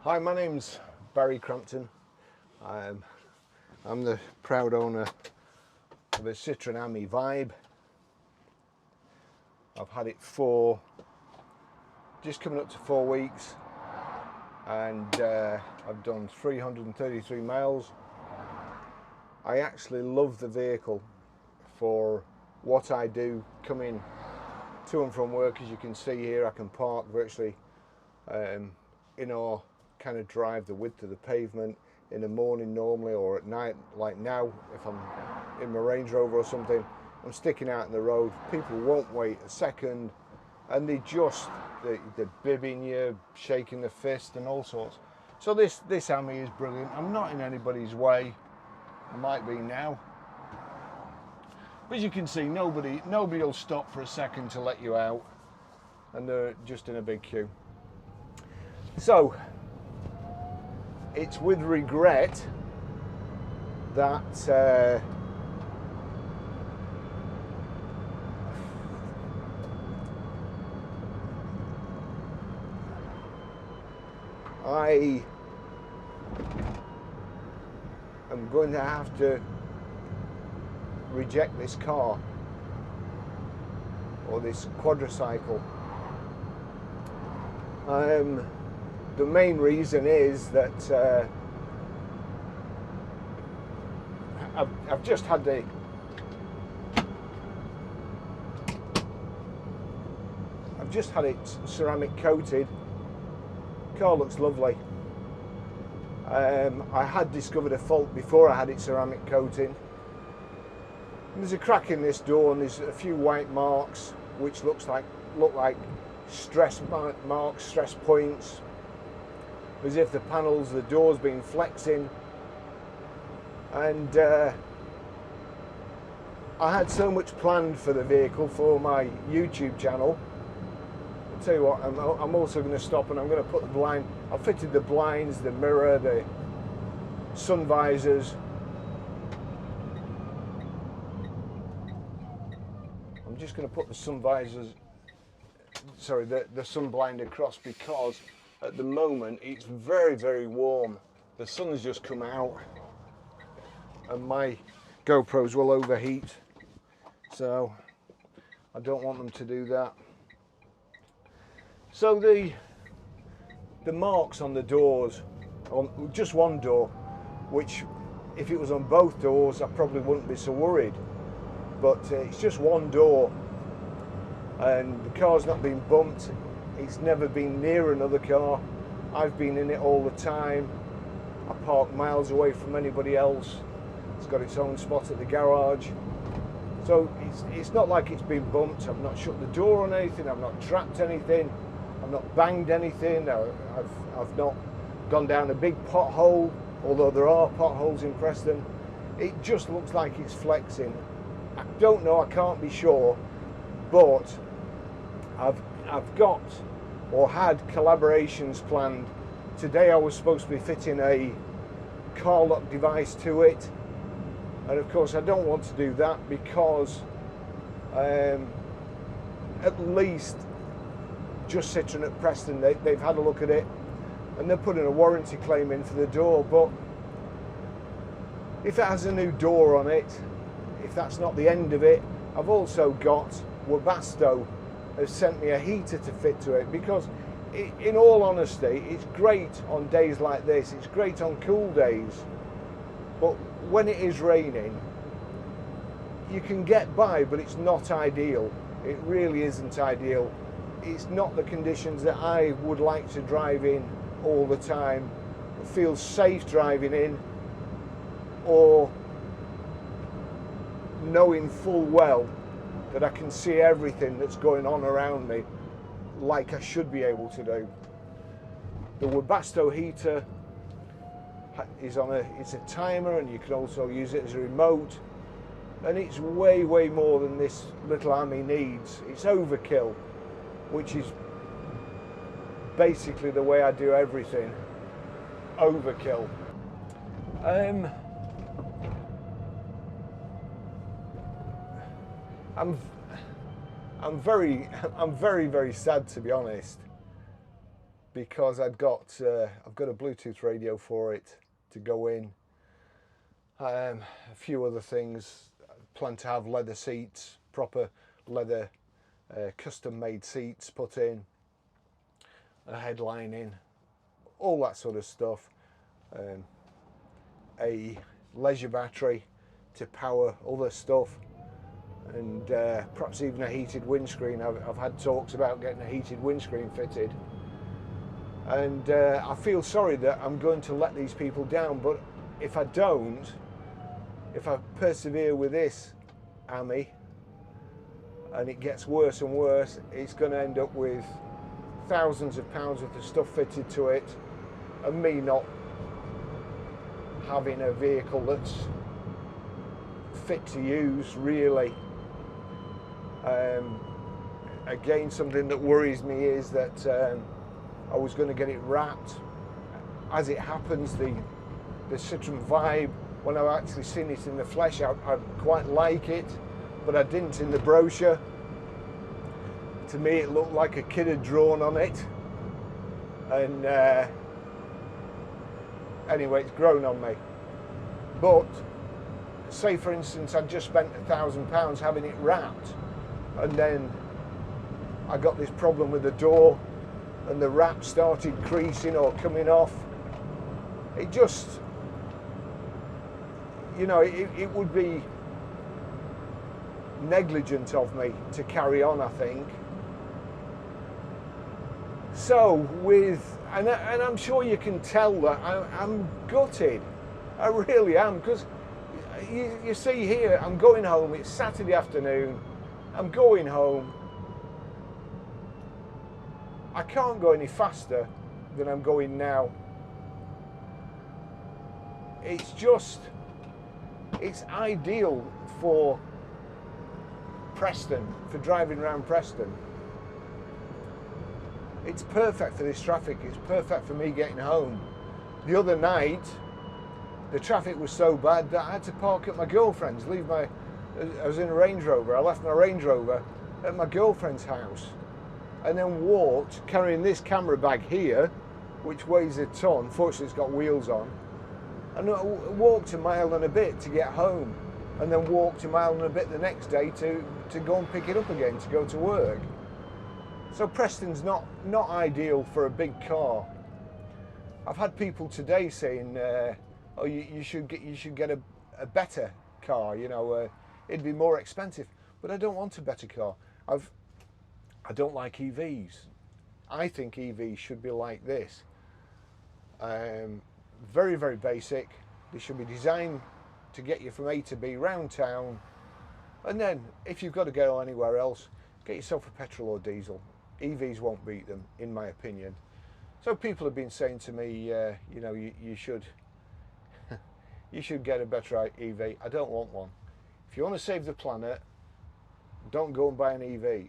Hi, my name's Barry Crampton. I'm the proud owner of a Citroen Ami Vibe. I've had it for just coming up to 4 weeks, and I've done 333 miles. I actually love the vehicle for what I do coming to and from work. As you can see here, I can park virtually in our kind of drive the width of the pavement in the morning normally, or at night like now if I'm in my Range Rover or something. I'm sticking out in the road, people won't wait a second, and they're bibbing you, shaking the fist and all sorts. So this Ami is brilliant. I'm not in anybody's way. I might be now, but as you can see, nobody will stop for a second to let you out, and they're just in a big queue. So it's with regret that I am going to have to reject this car, or this quadricycle. The main reason is that I've just had it ceramic coated. Car looks lovely. I had discovered a fault before I had it ceramic coating. And there's a crack in this door, and there's a few white marks which look like stress marks, stress points, as if the panels, the door's been flexing. And I had so much planned for the vehicle for my YouTube channel. I'll tell you what, I'm also going to stop, and I'm going to put the blind. I've fitted the blinds, the mirror, the sun visors. I'm just going to put the sun visors, sorry, the sun blind across, because at the moment it's very, very warm. The sun's just come out and my GoPros will overheat, so I don't want them to do that. So the marks on the doors, on just one door, which if it was on both doors I probably wouldn't be so worried, but it's just one door, and the car's not been bumped. It's never been near another car. I've been in it all the time. I park miles away from anybody else. It's got its own spot at the garage. So it's not like it's been bumped. I've not shut the door on anything. I've not trapped anything. I've not banged anything. I've not gone down a big pothole, although there are potholes in Preston. It just looks like it's flexing. I don't know, I can't be sure, but I've got or had collaborations planned. Today I was supposed to be fitting a car lock device to it, and of course I don't want to do that because at least Just Citroen at Preston, they've had a look at it and they're putting a warranty claim in for the door. But if it has a new door on it, if that's not the end of it, I've also got Webasto has sent me a heater to fit to it, because in all honesty, it's great on days like this, it's great on cool days, but when it is raining you can get by, but it's not ideal. It really isn't ideal. It's not the conditions that I would like to drive in all the time, feel safe driving in, or knowing full well that I can see everything that's going on around me like I should be able to do. The Webasto heater is it's a timer, and you can also use it as a remote, and it's way, way more than this little Ami needs. It's overkill, which is basically the way I do everything. Overkill. I'm very, very sad, to be honest. because I've got a Bluetooth radio for it to go in. A few other things. I plan to have leather seats, proper leather custom made seats put in, a headlining, all that sort of stuff. A leisure battery to power other stuff, and perhaps even a heated windscreen. I've had talks about getting a heated windscreen fitted, and I feel sorry that I'm going to let these people down, but if I don't, if I persevere with this AMI and it gets worse and worse, it's going to end up with thousands of pounds worth of stuff fitted to it, and me not having a vehicle that's fit to use, really. Again, something that worries me is that I was going to get it wrapped. As it happens, the Citroen Vibe, when I've actually seen it in the flesh, I quite like it, but I didn't in the brochure. To me, it looked like a kid had drawn on it, and anyway, it's grown on me. But say, for instance, I'd just spent £1,000 having it wrapped, and then I got this problem with the door, and the wrap started creasing or coming off. It just, you know, it would be negligent of me to carry on, I think. So and I'm sure you can tell that I'm gutted. I really am, because you see here, I'm going home. It's Saturday afternoon. I'm going home. I can't go any faster than I'm going now. It's ideal for Preston, for driving around Preston. It's perfect for this traffic. It's perfect for me getting home. The other night, the traffic was so bad that I had to park at my girlfriend's, I was in a Range Rover. I left my Range Rover at my girlfriend's house, and then walked, carrying this camera bag here, which weighs a ton. Fortunately, it's got wheels on. And I walked a mile and a bit to get home, and then walked a mile and a bit the next day to go and pick it up again to go to work. So Preston's not ideal for a big car. I've had people today saying, "Oh, you should get a better car. You know, it'd be more expensive." But I don't want a better car. I don't like EVs. I think EVs should be like this. Very, very basic. They should be designed to get you from A to B round town, and then if you've got to go anywhere else, get yourself a petrol or diesel. EVs won't beat them, in my opinion. So people have been saying to me, you know, you should you should get a better EV. I don't want one. If you want to save the planet, don't go and buy an EV.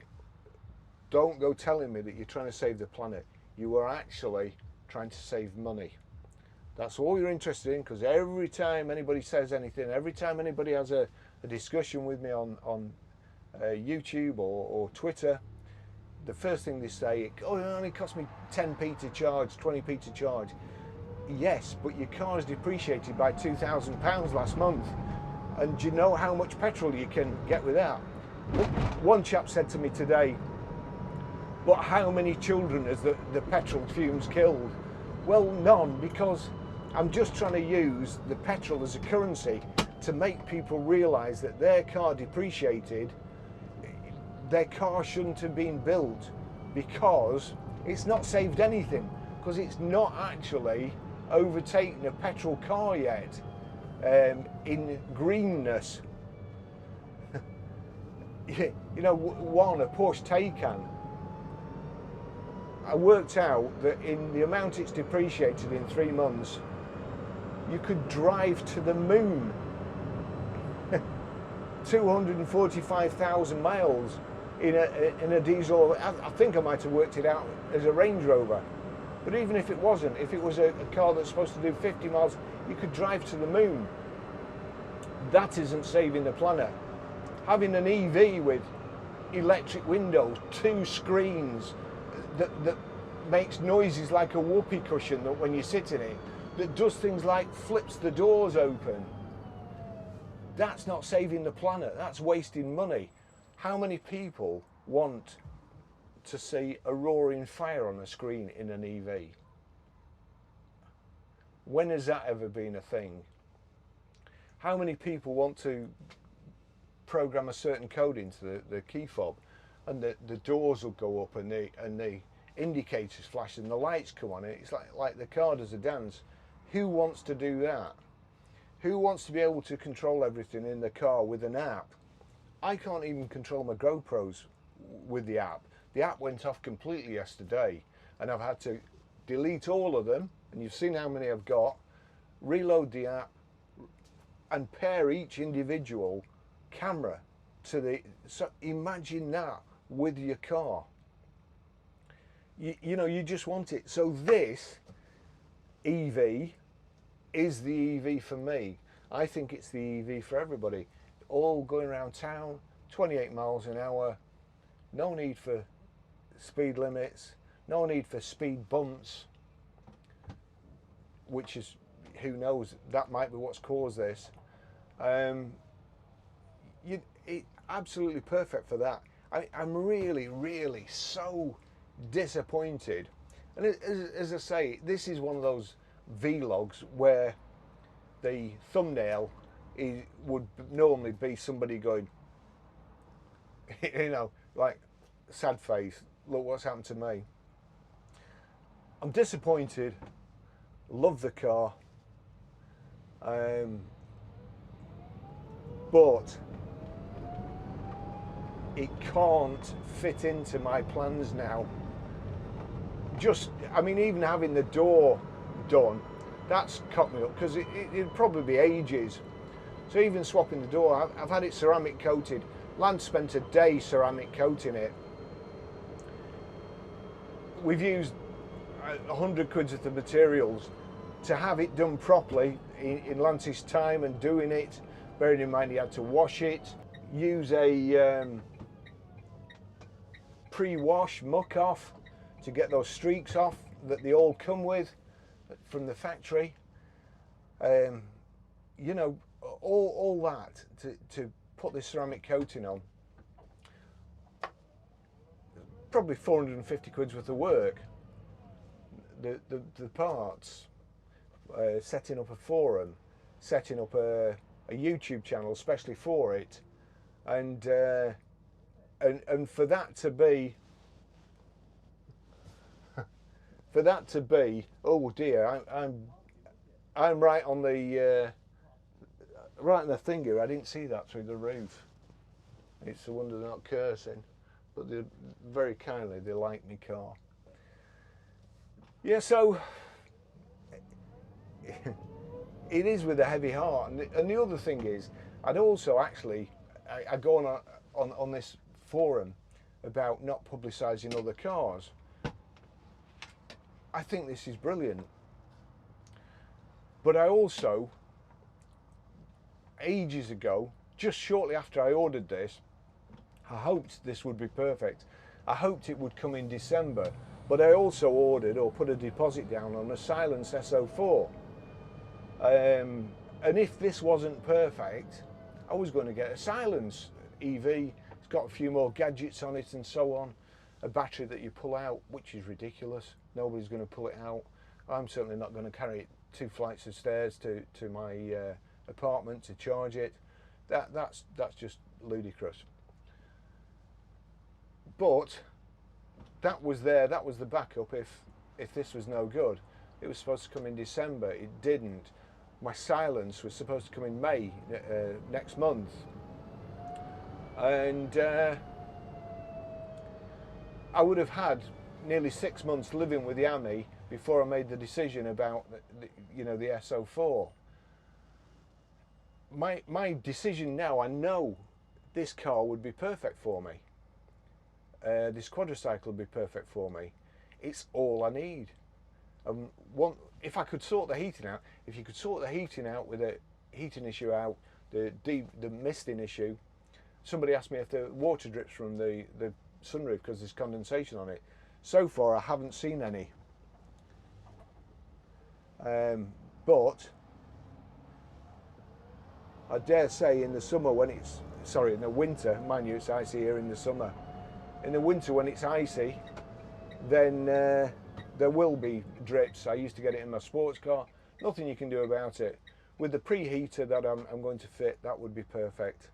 Don't go telling me that you're trying to save the planet. You are actually trying to save money. That's all you're interested in, because every time anybody says anything, every time anybody has a discussion with me on YouTube or Twitter, the first thing they say, "Oh, it only cost me 10p to charge, 20p to charge." Yes, but your car is depreciated by £2,000 last month, and do you know how much petrol you can get with that? One chap said to me today, "But how many children has the petrol fumes killed?" Well, none, because I'm just trying to use the petrol as a currency to make people realise that their car depreciated. Their car shouldn't have been built, because it's not saved anything, because it's not actually overtaken a petrol car yet in greenness. You know, a Porsche Taycan, I worked out that in the amount it's depreciated in 3 months, you could drive to the moon. 245,000 miles in a diesel. I think I might have worked it out as a Range Rover. But even if it wasn't, if it was a car that's supposed to do 50 miles, you could drive to the moon. That isn't saving the planet. Having an EV with electric windows, 2 screens, that makes noises like a whoopee cushion that when you sit in it, that does things like flips the doors open. That's not saving the planet, that's wasting money. How many people want to see a roaring fire on a screen in an EV? When has that ever been a thing? How many people want to program a certain code into the key fob and the doors will go up and the indicators flash and the lights come on? It's like the car does a dance. Who wants to do that? Who wants to be able to control everything in the car with an app? I can't even control my GoPros with the app. The app went off completely yesterday and I've had to delete all of them, and you've seen how many I've got, reload the app and pair each individual camera to the... So imagine that with your car. You know, you just want it. So this EV is the EV for me. I think it's the EV for everybody. All going around town, 28 miles an hour, no need for speed limits, no need for speed bumps, which is, who knows, that might be what's caused this. It absolutely perfect for that. I'm really, really so disappointed. And as I say, this is one of those vlogs where the thumbnail would normally be somebody going, you know, like sad face, look what's happened to me. I'm disappointed, love the car, but it can't fit into my plans now. Just, I mean, even having the door done, that's cut me up, because it'd probably be ages. So even swapping the door, I've had it ceramic coated. Lance spent a day ceramic coating it. We've used 100 quid worth of materials to have it done properly in Lance's time and doing it, bearing in mind he had to wash it, use a pre-wash muck off to get those streaks off that they all come with from the factory. You know, all that to put this ceramic coating on, probably 450 quid worth of work. The parts, setting up a forum, setting up a YouTube channel especially for it, and for that to be oh dear, I'm right on the right in the finger. I didn't see that through the roof. It's a wonder they're not cursing, but they're very kindly, they like me car. Yeah, so it is with a heavy heart, and the other thing is, I'd also actually I go on this forum about not publicising other cars. I think this is brilliant, but I also, ages ago, just shortly after I ordered this, I hoped this would be perfect. I hoped it would come in December, but I also ordered or put a deposit down on a Silence SO4. And if this wasn't perfect, I was going to get a Silence EV. It's got a few more gadgets on it and so on. A battery that you pull out, which is ridiculous. Nobody's going to pull it out. I'm certainly not going to carry it 2 flights of stairs to my apartment to charge it. That's just ludicrous. But that was there. That was the backup if this was no good. It was supposed to come in December. It didn't. My Silence was supposed to come in May next month, and I would have had nearly 6 months living with the Ami before I made the decision about the SO4. My decision now, I know this car would be perfect for me. This quadricycle would be perfect for me. It's all I need. If I could sort the heating out, if you could sort the heating out with a heating issue out, the misting issue. Somebody asked me if the water drips from the sunroof because there's condensation on it. So far I haven't seen any, but I dare say in the summer when it's, sorry, in the winter, mind you it's icy here in the summer, in the winter when it's icy, then there will be drips. I used to get it in my sports car. Nothing you can do about it. With the preheater that I'm going to fit, that would be perfect.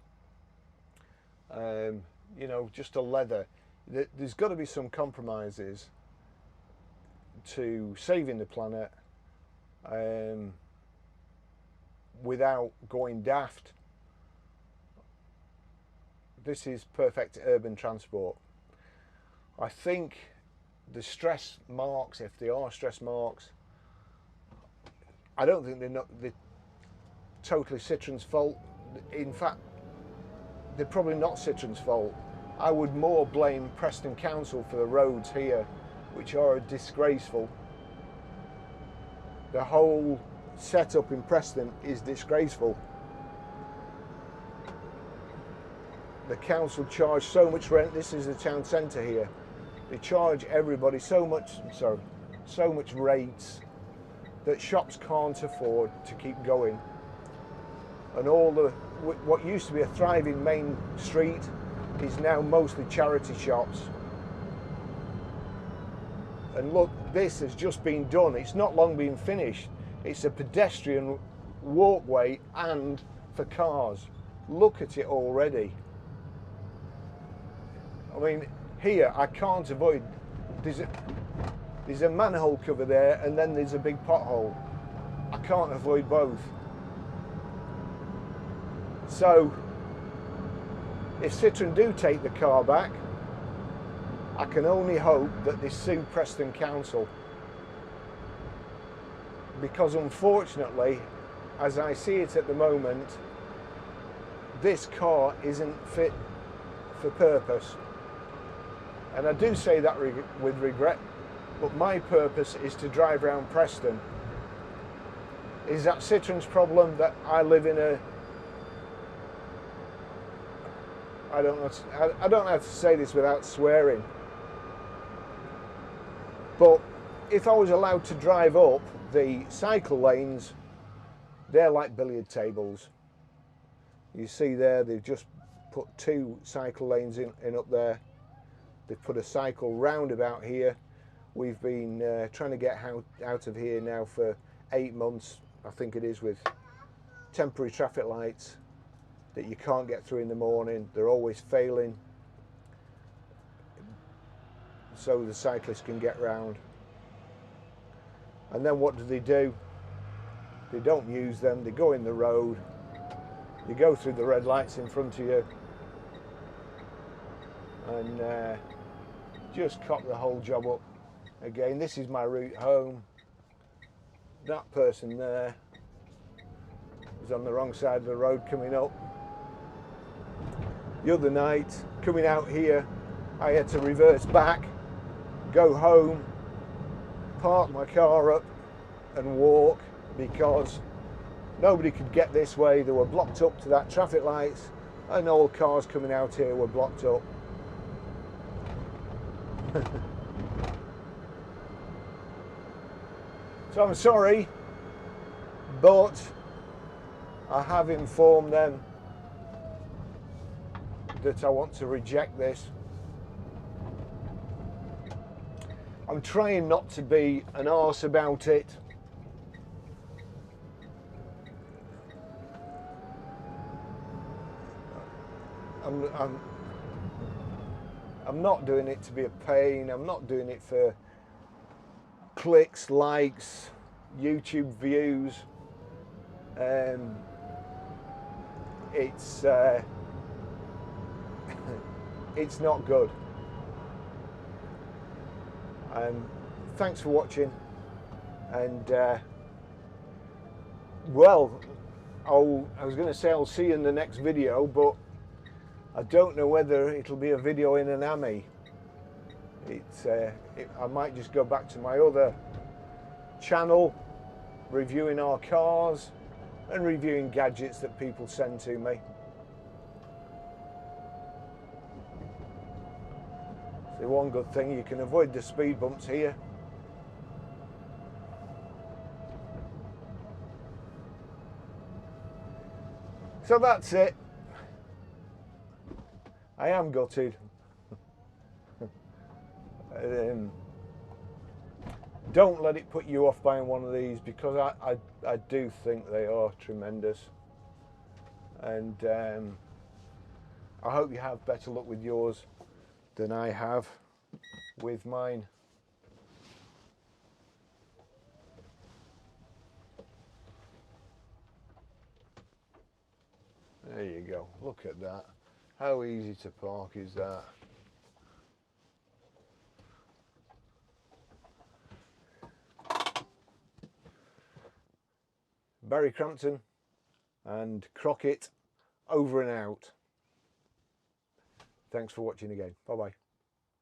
You know, just a leather. There's got to be some compromises to saving the planet without going daft. This is perfect urban transport. I think the stress marks, if they are stress marks, I don't think they're totally Citroen's fault. In fact, they're probably not Citroen's fault. I would more blame Preston Council for the roads here, which are disgraceful. The whole setup in Preston is disgraceful. The council charge so much rent. This is the town centre here. They charge everybody so much rates that shops can't afford to keep going. And all the what used to be a thriving main street is now mostly charity shops. And look, this has just been done. It's not long been finished. It's a pedestrian walkway and for cars. Look at it already. I mean, here I can't avoid, there's a manhole cover there and then there's a big pothole. I can't avoid both. So if Citroen do take the car back, I can only hope that they sue Preston Council, because unfortunately, as I see it at the moment, this car isn't fit for purpose. And I do say that with regret, but my purpose is to drive around Preston. Is that Citroen's problem that I live in a, I don't know how to say this without swearing, but if I was allowed to drive up the cycle lanes, they're like billiard tables. You see there, they've just put 2 cycle lanes in up there. They've put a cycle roundabout here. We've been trying to get out of here now for 8 months, I think it is, with temporary traffic lights that you can't get through in the morning. They're always failing, so the cyclists can get round. And then what do? They don't use them. They go in the road. You go through the red lights in front of you and just cock the whole job up again. This is my route home. That person there is on the wrong side of the road coming up. The other night, coming out here, I had to reverse back, go home, park my car up and walk, because nobody could get this way. They were blocked up to that traffic lights, and all cars coming out here were blocked up. So I'm sorry, but I have informed them that I want to reject this. I'm trying not to be an arse about it. I'm not doing it to be a pain. I'm not doing it for clicks, likes, YouTube views. It's not good. Thanks for watching, and well, I was going to say I'll see you in the next video, but I don't know whether it'll be a video in an AMI. I might just go back to my other channel, reviewing our cars and reviewing gadgets that people send to me. The one good thing, you can avoid the speed bumps here. So that's it. I am gutted. Don't let it put you off buying one of these, because I do think they are tremendous. And I hope you have better luck with yours than I have with mine. There you go, look at that. How easy to park is that? Barry Crampton and Crockett over and out. Thanks for watching again. Bye bye.